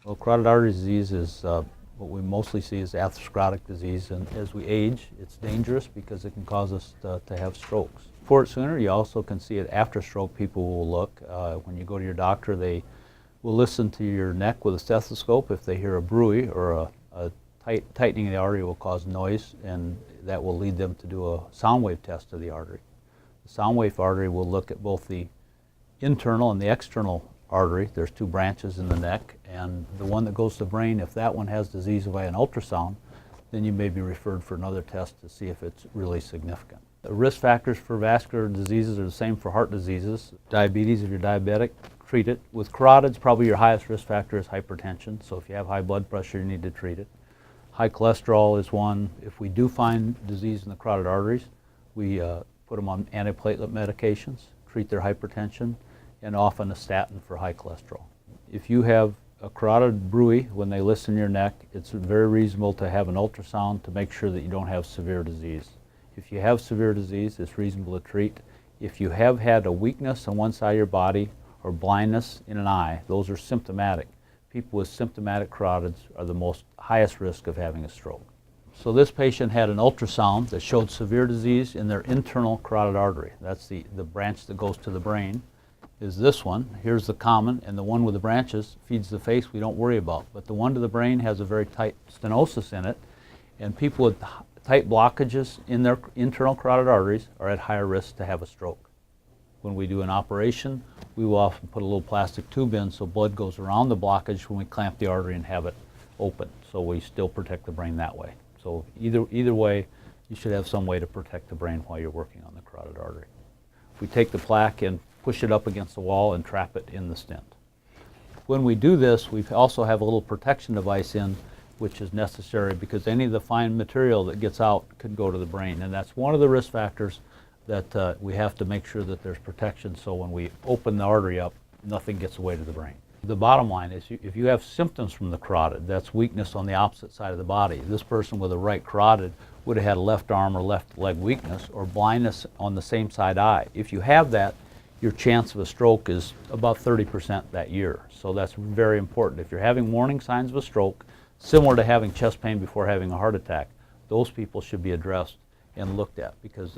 Well, carotid artery disease is what we mostly see is atherosclerotic disease, and as we age, it's dangerous because it can cause us to have strokes. For it sooner, you also can see it after stroke. People will look. When you go to your doctor, they will listen to your neck with a stethoscope. If they hear a bruit or a tightening of the artery will cause noise, and that will lead them to do a sound wave test of the artery. The sound wave artery will look at both the internal and the external artery. There's two branches in the neck, and the one that goes to the brain, if that one has disease via an ultrasound, then you may be referred for another test to see if it's really significant. The risk factors for vascular diseases are the same for heart diseases. Diabetes, if you're diabetic, treat it. With carotids, probably your highest risk factor is hypertension, so if you have high blood pressure, you need to treat it. High cholesterol is one. If we do find disease in the carotid arteries, we put them on antiplatelet medications, treat their hypertension, and often a statin for high cholesterol. If you have a carotid bruit when they listen in your neck, it's very reasonable to have an ultrasound to make sure that you don't have severe disease. If you have severe disease, it's reasonable to treat. If you have had a weakness on one side of your body or blindness in an eye, those are symptomatic. People with symptomatic carotids are the most highest risk of having a stroke. So this patient had an ultrasound that showed severe disease in their internal carotid artery. That's the branch that goes to the brain. Is this one. Here's the common, and the one with the branches feeds the face we don't worry about. But the one to the brain has a very tight stenosis in it, and people with tight blockages in their internal carotid arteries are at higher risk to have a stroke. When we do an operation, we will often put a little plastic tube in so blood goes around the blockage when we clamp the artery and have it open. So we still protect the brain that way. So either way, you should have some way to protect the brain while you're working on the carotid artery. If we take the plaque and push it up against the wall and trap it in the stent. When we do this, we also have a little protection device in, which is necessary because any of the fine material that gets out could go to the brain, and that's one of the risk factors that we have to make sure that there's protection so when we open the artery up, nothing gets away to the brain. The bottom line is if you have symptoms from the carotid, that's weakness on the opposite side of the body. This person with a right carotid would have had a left arm or left leg weakness or blindness on the same side eye. If you have that, your chance of a stroke is about 30% that year. So that's very important. If you're having warning signs of a stroke, similar to having chest pain before having a heart attack, those people should be addressed and looked at because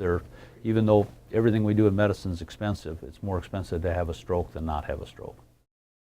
even though everything we do in medicine is expensive, it's more expensive to have a stroke than not have a stroke.